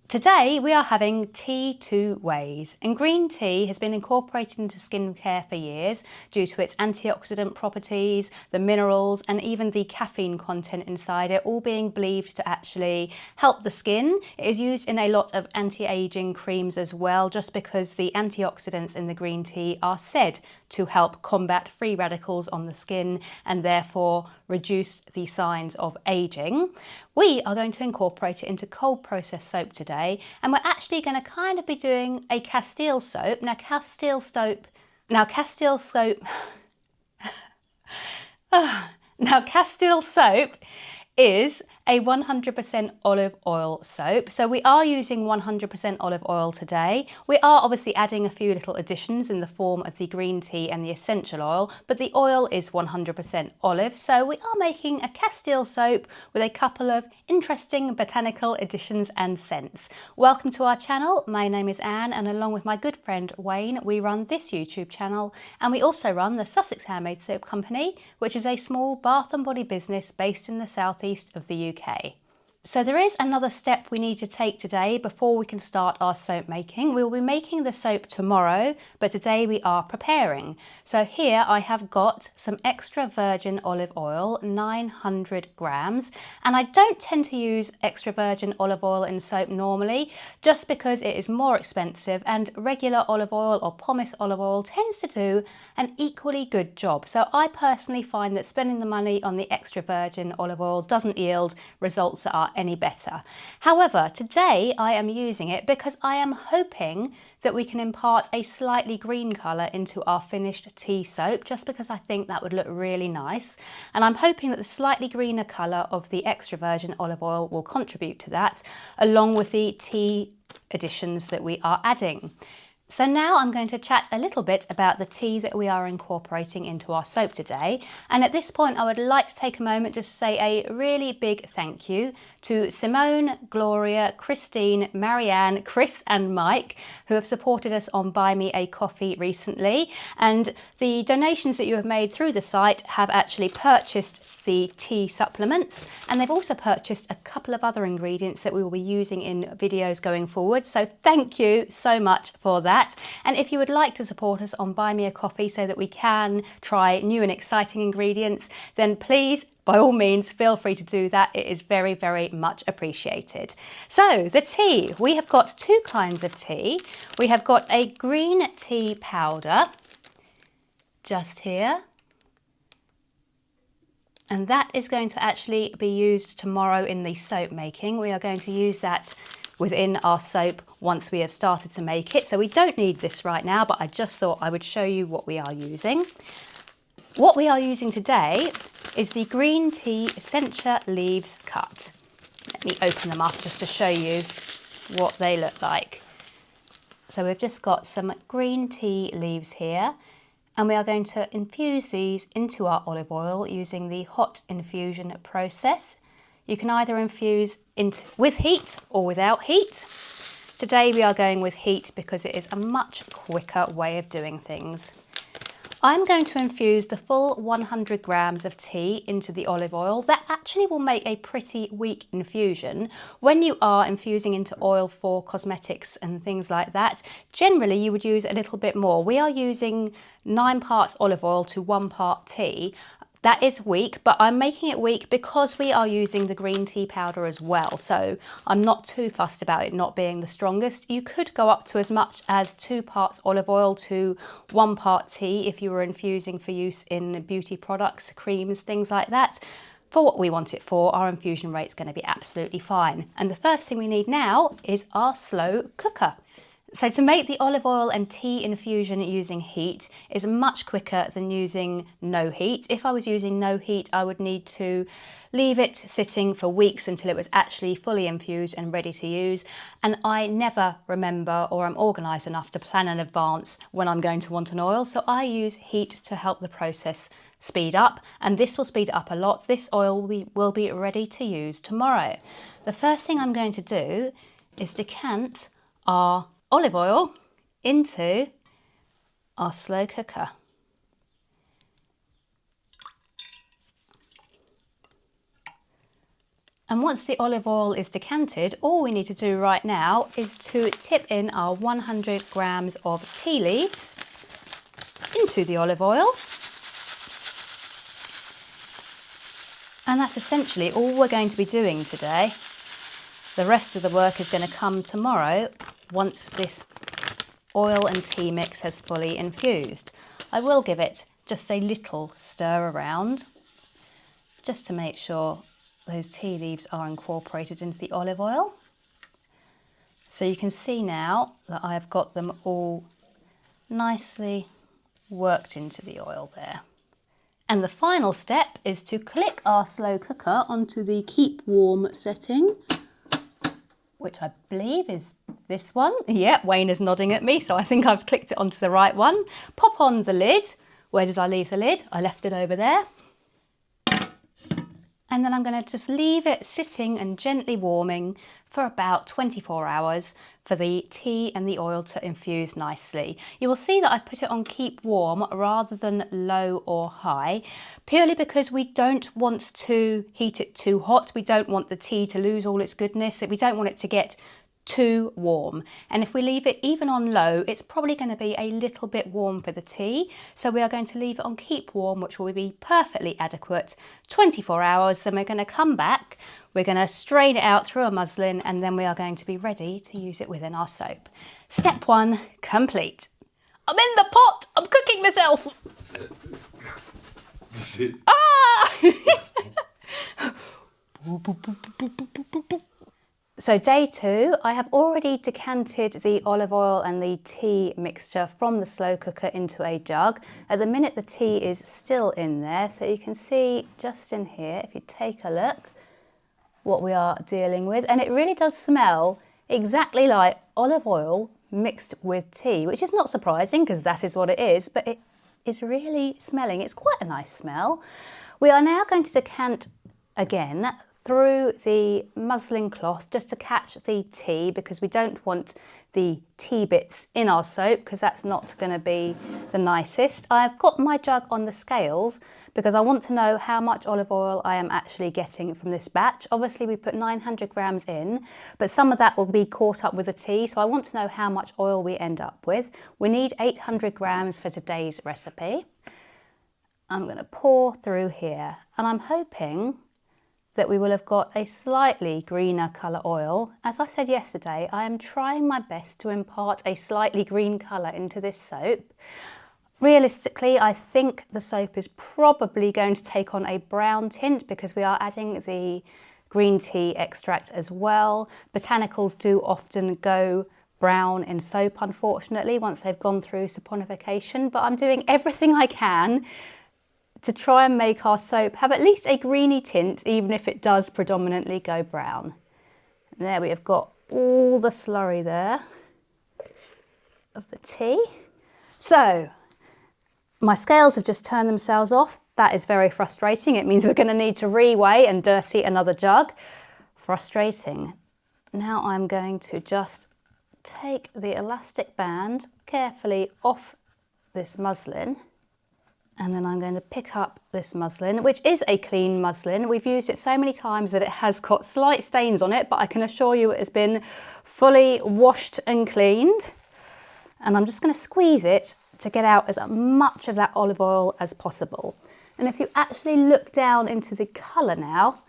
Today we are having tea two ways, and green tea has been incorporated into skincare for years due to its antioxidant properties, the minerals and even the caffeine content inside it, all being believed to actually help the skin. It is used in a lot of anti-aging creams as well, just because the antioxidants in the green tea are said to help combat free radicals on the skin and therefore reduce the signs of aging. We are going to incorporate it into cold process soap today, and we're actually going to kind of be doing a Castile soap. Now Castile soap is a 100% olive oil soap. So we are using 100% olive oil today. We are obviously adding a few little additions in the form of the green tea and the essential oil, but the oil is 100% olive. So we are making a Castile soap with a couple of interesting botanical additions and scents. Welcome to our channel. My name is Anne, and along with my good friend Wayne, we run this YouTube channel, and we also run the Sussex Handmade Soap Company, which is a small bath and body business based in the southeast of the UK. So there is another step we need to take today before we can start our soap making. We will be making the soap tomorrow, but today we are preparing. So here I have got some extra virgin olive oil, 900 grams, and I don't tend to use extra virgin olive oil in soap normally, just because it is more expensive, and regular olive oil or pomace olive oil tends to do an equally good job. So I personally find that spending the money on the extra virgin olive oil doesn't yield results that are any better. However, today I am using it because I am hoping that we can impart a slightly green colour into our finished tea soap, just because I think that would look really nice. And I'm hoping that the slightly greener colour of the extra virgin olive oil will contribute to that, along with the tea additions that we are adding. So now I'm going to chat a little bit about the tea that we are incorporating into our soap today. And at this point, I would like to take a moment just to say a really big thank you to Simone, Gloria, Christine, Marianne, Chris and Mike, who have supported us on Buy Me a Coffee recently. And the donations that you have made through the site have actually purchased the tea supplements, and they've also purchased a couple of other ingredients that we will be using in videos going forward. So thank you so much for that. And if you would like to support us on Buy Me a Coffee so that we can try new and exciting ingredients, then please, by all means, feel free to do that. It is very, very much appreciated. So the tea, we have got two kinds of tea. We have got a green tea powder just here, and that is going to actually be used tomorrow in the soap making. We are going to use that within our soap once we have started to make it. So we don't need this right now, but I just thought I would show you what we are using. What we are using today is the green tea Sencha leaves cut. Let me open them up just to show you what they look like. So we've just got some green tea leaves here, and we are going to infuse these into our olive oil using the hot infusion process. You can either infuse with heat or without heat. Today we are going with heat because it is a much quicker way of doing things. I'm going to infuse the full 100 grams of tea into the olive oil. That actually will make a pretty weak infusion. When you are infusing into oil for cosmetics and things like that, generally you would use a little bit more. We are using 9 parts olive oil to 1 part tea. That is weak, but I'm making it weak because we are using the green tea powder as well. So I'm not too fussed about it not being the strongest. You could go up to as much as 2 parts olive oil to 1 part tea if you were infusing for use in beauty products, creams, things like that. For what we want it for, our infusion rate is going to be absolutely fine. And the first thing we need now is our slow cooker. So to make the olive oil and tea infusion using heat is much quicker than using no heat. If I was using no heat, I would need to leave it sitting for weeks until it was actually fully infused and ready to use. And I never remember, or I'm organised enough to plan in advance when I'm going to want an oil. So I use heat to help the process speed up, and this will speed it up a lot. This oil will be ready to use tomorrow. The first thing I'm going to do is decant our olive oil into our slow cooker. And once the olive oil is decanted, all we need to do right now is to tip in our 100 grams of tea leaves into the olive oil. And that's essentially all we're going to be doing today. The rest of the work is going to come tomorrow once this oil and tea mix has fully infused. I will give it just a little stir around, just to make sure those tea leaves are incorporated into the olive oil. So you can see now that I've got them all nicely worked into the oil there. And the final step is to click our slow cooker onto the keep warm setting, which I believe is this one. Yeah, Wayne is nodding at me, so I think I've clicked it onto the right one. Pop on the lid. Where did I leave the lid? I left it over there. And then I'm going to just leave it sitting and gently warming for about 24 hours for the tea and the oil to infuse nicely. You will see that I've put it on keep warm rather than low or high, purely because we don't want to heat it too hot. We don't want the tea to lose all its goodness. We don't want it to get too warm. And if we leave it even on low, it's probably going to be a little bit warm for the tea. So we are going to leave it on keep warm, which will be perfectly adequate. 24 hours, then we're going to come back. We're going to strain it out through a muslin, and then we are going to be ready to use it within our soap. Step 1 complete. I'm in the pot. I'm cooking myself. That's it. Ah! So day 2, I have already decanted the olive oil and the tea mixture from the slow cooker into a jug. At the minute the tea is still in there, so you can see just in here, if you take a look, what we are dealing with. And it really does smell exactly like olive oil mixed with tea, which is not surprising because that is what it is, but it is really smelling. It's quite a nice smell. We are now going to decant again through the muslin cloth just to catch the tea, because we don't want the tea bits in our soap because that's not going to be the nicest. I've got my jug on the scales because I want to know how much olive oil I am actually getting from this batch. Obviously we put 900 grams in, but some of that will be caught up with the tea, so I want to know how much oil we end up with. We need 800 grams for today's recipe. I'm going to pour through here, and I'm hoping that we will have got a slightly greener colour oil. As I said yesterday, I am trying my best to impart a slightly green colour into this soap. Realistically, I think the soap is probably going to take on a brown tint because we are adding the green tea extract as well. Botanicals do often go brown in soap, unfortunately, once they've gone through saponification, but I'm doing everything I can to try and make our soap have at least a greeny tint, even if it does predominantly go brown. And there we have got all the slurry there of the tea. So my scales have just turned themselves off. That is very frustrating. It means we're going to need to reweigh and dirty another jug. Frustrating. Now I'm going to just take the elastic band carefully off this muslin. And then I'm going to pick up this muslin, which is a clean muslin. We've used it so many times that it has got slight stains on it, but I can assure you it has been fully washed and cleaned. And I'm just going to squeeze it to get out as much of that olive oil as possible. And if you actually look down into the colour now,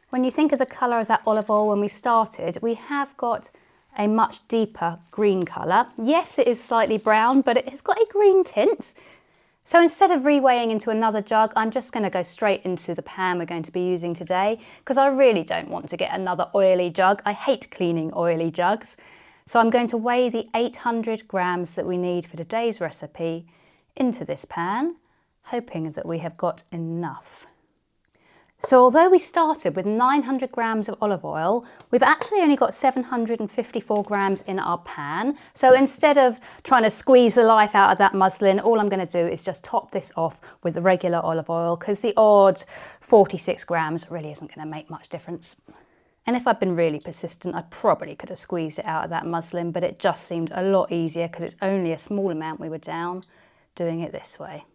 when you think of the colour of that olive oil when we started, we have got a much deeper green colour. Yes, it is slightly brown, but it has got a green tint. So instead of reweighing into another jug, I'm just going to go straight into the pan we're going to be using today, because I really don't want to get another oily jug. I hate cleaning oily jugs. So I'm going to weigh the 800 grams that we need for today's recipe into this pan, hoping that we have got enough. So although we started with 900 grams of olive oil, we've actually only got 754 grams in our pan. So instead of trying to squeeze the life out of that muslin, all I'm going to do is just top this off with the regular olive oil, because the odd 46 grams really isn't going to make much difference. And if I'd been really persistent, I probably could have squeezed it out of that muslin, but it just seemed a lot easier because it's only a small amount we were down, doing it this way.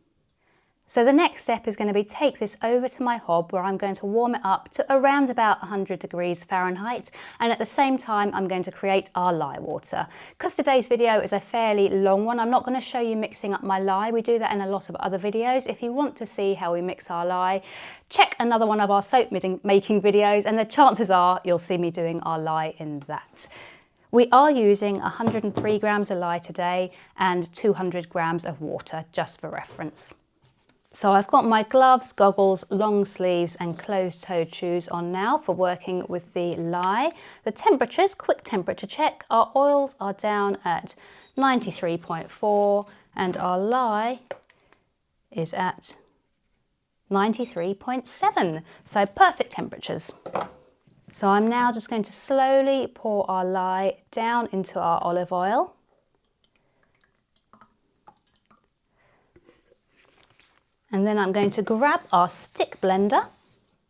So the next step is going to be take this over to my hob where I'm going to warm it up to around about 100 degrees Fahrenheit, and at the same time I'm going to create our lye water. Because today's video is a fairly long one, I'm not going to show you mixing up my lye. We do that in a lot of other videos. If you want to see how we mix our lye, check another one of our soap making videos, and the chances are you'll see me doing our lye in that. We are using 103 grams of lye today and 200 grams of water, just for reference. So I've got my gloves, goggles, long sleeves and closed-toed shoes on now for working with the lye. The temperatures, quick temperature check, our oils are down at 93.4 and our lye is at 93.7, so perfect temperatures. So I'm now just going to slowly pour our lye down into our olive oil. And then I'm going to grab our stick blender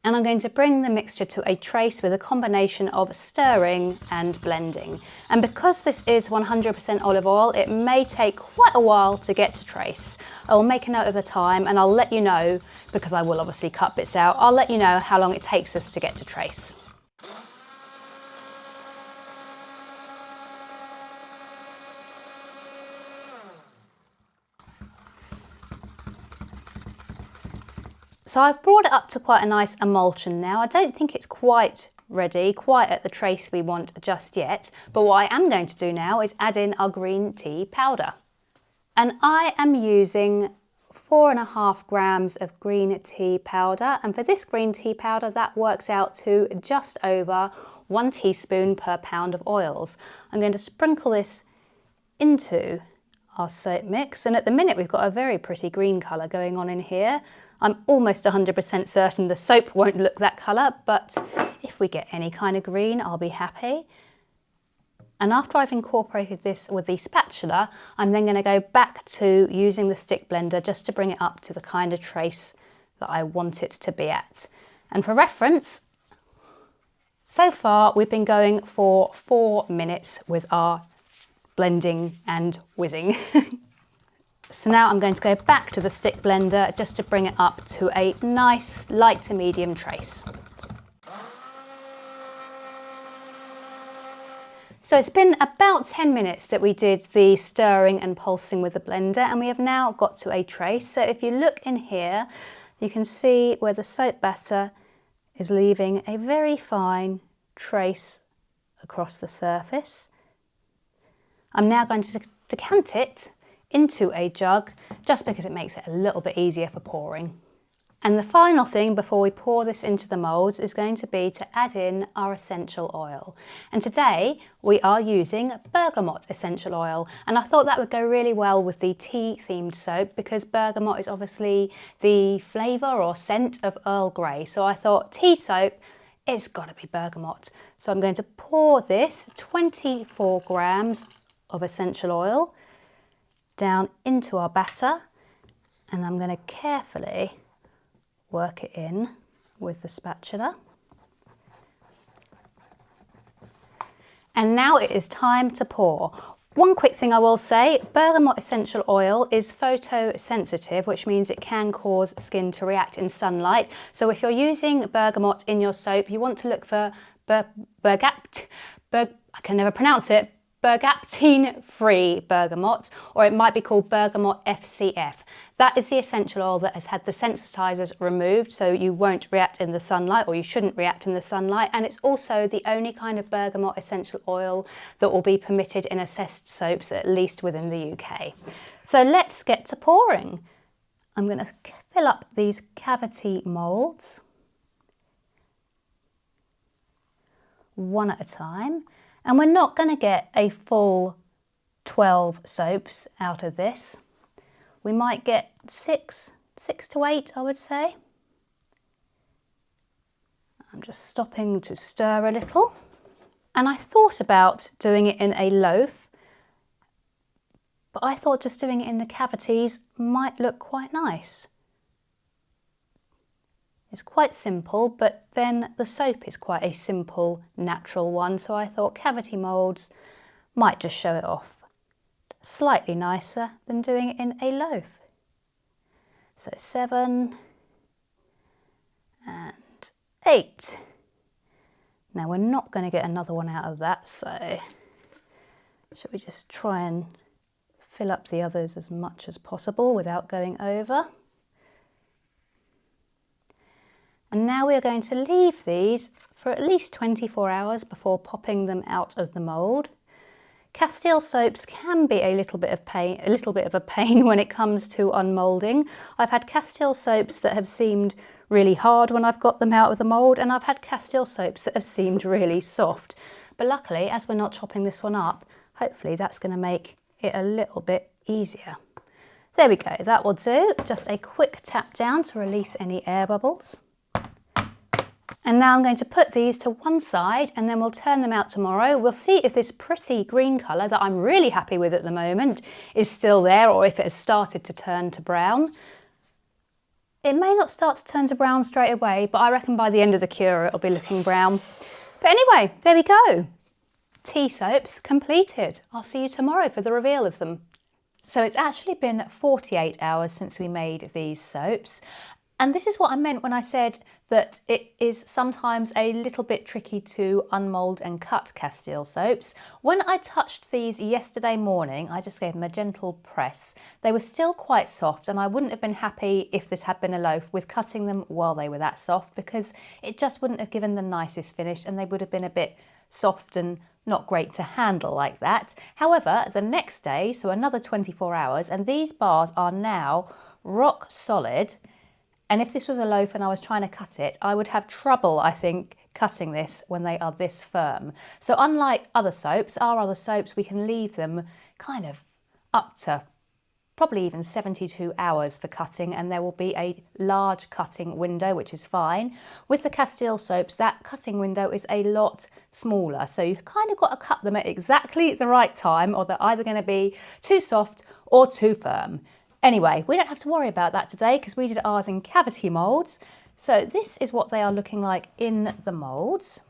and I'm going to bring the mixture to a trace with a combination of stirring and blending. And because this is 100% olive oil, it may take quite a while to get to trace. I will make a note of the time and I'll let you know, because I will obviously cut bits out, I'll let you know how long it takes us to get to trace. So I've brought it up to quite a nice emulsion now. I don't think it's quite ready, quite at the trace we want just yet, but what I am going to do now is add in our green tea powder. And I am using 4.5 grams of green tea powder, and for this green tea powder that works out to just over 1 teaspoon per pound of oils. I'm going to sprinkle this into our soap mix, and at the minute we've got a very pretty green colour going on in here. I'm almost 100% certain the soap won't look that colour, but if we get any kind of green, I'll be happy. And after I've incorporated this with the spatula, I'm then going to go back to using the stick blender just to bring it up to the kind of trace that I want it to be at. And for reference, so far we've been going for 4 minutes with our blending and whizzing. So now I'm going to go back to the stick blender just to bring it up to a nice light to medium trace. So it's been about 10 minutes that we did the stirring and pulsing with the blender, and we have now got to a trace. So if you look in here, you can see where the soap batter is leaving a very fine trace across the surface. I'm now going to decant it into a jug just because it makes it a little bit easier for pouring. And the final thing before we pour this into the moulds is going to be to add in our essential oil. And today we are using Bergamot essential oil, and I thought that would go really well with the tea themed soap because bergamot is obviously the flavour or scent of Earl Grey. So I thought tea soap, it's got to be bergamot. So I'm going to pour this 24 grams of essential oil down into our batter, and I'm going to carefully work it in with the spatula. And now it is time to pour. One quick thing I will say, bergamot essential oil is photosensitive, which means it can cause skin to react in sunlight. So if you're using bergamot in your soap, you want to look for bergaptine-free bergamot, or it might be called Bergamot FCF. That is the essential oil that has had the sensitizers removed, so you won't react in the sunlight, or you shouldn't react in the sunlight, and it's also the only kind of bergamot essential oil that will be permitted in assessed soaps, at least within the UK. So let's get to pouring. I'm going to fill up these cavity moulds one at a time. And we're not going to get a full 12 soaps out of this. We might get 6 to 8, I would say. I'm just stopping to stir a little. And I thought about doing it in a loaf, but I thought just doing it in the cavities might look quite nice. It's quite simple, but then the soap is quite a simple, natural one, so I thought cavity moulds might just show it off. Slightly nicer than doing it in a loaf. So 7 and 8. Now we're not going to get another one out of that, so shall we just try and fill up the others as much as possible without going over. And now we are going to leave these for at least 24 hours before popping them out of the mould. Castile soaps can be a little bit of a pain when it comes to unmoulding. I've had Castile soaps that have seemed really hard when I've got them out of the mould, and I've had Castile soaps that have seemed really soft. But luckily, as we're not chopping this one up, hopefully that's going to make it a little bit easier. There we go, that will do. Just a quick tap down to release any air bubbles. And now I'm going to put these to one side and then we'll turn them out tomorrow. We'll see if this pretty green colour that I'm really happy with at the moment is still there, or if it has started to turn to brown. It may not start to turn to brown straight away, but I reckon by the end of the cure it'll be looking brown. But anyway, there we go. Tea soaps completed. I'll see you tomorrow for the reveal of them. So it's actually been 48 hours since we made these soaps. And this is what I meant when I said that it is sometimes a little bit tricky to unmould and cut Castile soaps. When I touched these yesterday morning, I just gave them a gentle press. They were still quite soft, and I wouldn't have been happy if this had been a loaf with cutting them while they were that soft, because it just wouldn't have given the nicest finish and they would have been a bit soft and not great to handle like that. However, the next day, so another 24 hours, and these bars are now rock solid. And if this was a loaf and I was trying to cut it, I would have trouble, I think, cutting this when they are this firm. So unlike other soaps, our other soaps, we can leave them kind of up to probably even 72 hours for cutting, and there will be a large cutting window, which is fine. With the Castile soaps, that cutting window is a lot smaller. So you've kind of got to cut them at exactly the right time, or they're either going to be too soft or too firm. Anyway, we don't have to worry about that today because we did ours in cavity moulds. So this is what they are looking like in the moulds.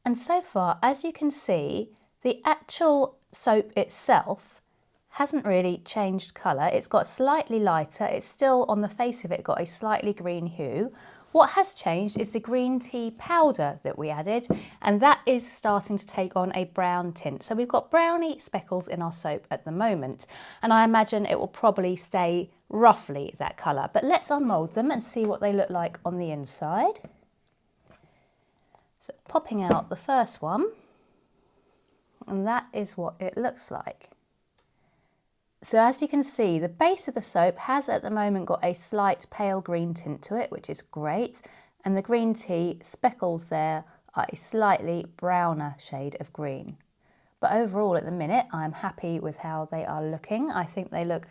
And so far, as you can see, the actual soap itself hasn't really changed colour. It's got slightly lighter. It's still, on the face of it, got a slightly green hue. What has changed is the green tea powder that we added, and that is starting to take on a brown tint. So we've got browny speckles in our soap at the moment, and I imagine it will probably stay roughly that colour. But let's unmould them and see what they look like on the inside. So popping out the first one, and that is what it looks like. So as you can see, the base of the soap has at the moment got a slight pale green tint to it, which is great. And the green tea speckles there are a slightly browner shade of green. But overall at the minute, I'm happy with how they are looking. I think they look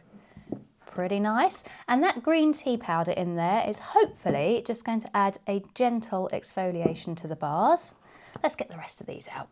pretty nice. And that green tea powder in there is hopefully just going to add a gentle exfoliation to the bars. Let's get the rest of these out.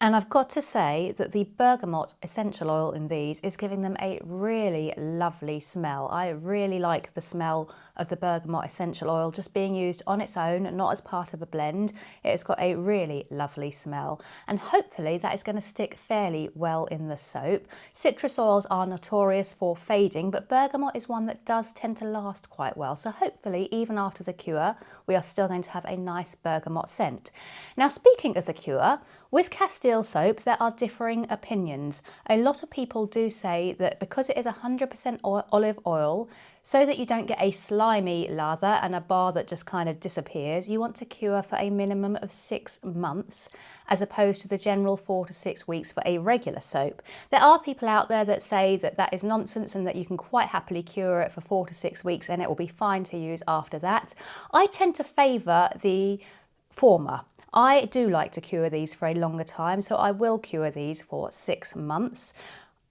And I've got to say that the Bergamot essential oil in these is giving them a really lovely smell. I really like the smell of the Bergamot essential oil just being used on its own, not as part of a blend. It's got a really lovely smell, and hopefully that is going to stick fairly well in the soap. Citrus oils are notorious for fading, but Bergamot is one that does tend to last quite well. So hopefully even after the cure, we are still going to have a nice bergamot scent. Now, speaking of the cure, with Castile soap, there are differing opinions. A lot of people do say that because it is 100% olive oil, so that you don't get a slimy lather and a bar that just kind of disappears, you want to cure for a minimum of 6 months, as opposed to the general 4 to 6 weeks for a regular soap. There are people out there that say that that is nonsense and that you can quite happily cure it for 4 to 6 weeks and it will be fine to use after that. I tend to favour the former. I do like to cure these for a longer time, so I will cure these for 6 months.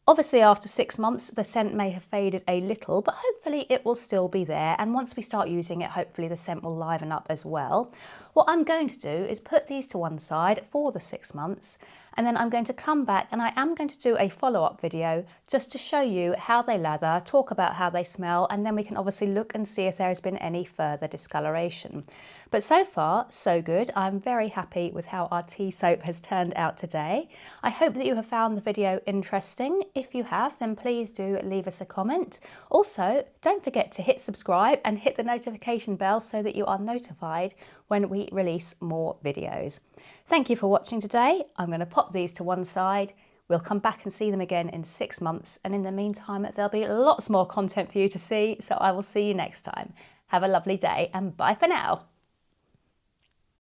Obviously, after 6 months, the scent may have faded a little, but hopefully it will still be there. And once we start using it, hopefully the scent will liven up as well. What I'm going to do is put these to one side for the 6 months, and then I'm going to come back and I am going to do a follow-up video just to show you how they lather, talk about how they smell, and then we can obviously look and see if there has been any further discoloration. But so far, so good. I'm very happy with how our tea soap has turned out today. I hope that you have found the video interesting. If you have, then please do leave us a comment. Also, don't forget to hit subscribe and hit the notification bell so that you are notified when we release more videos. Thank you for watching today. I'm going to pop these to one side. We'll come back and see them again in 6 months, and in the meantime there'll be lots more content for you to see, so I will see you next time. Have a lovely day and bye for now.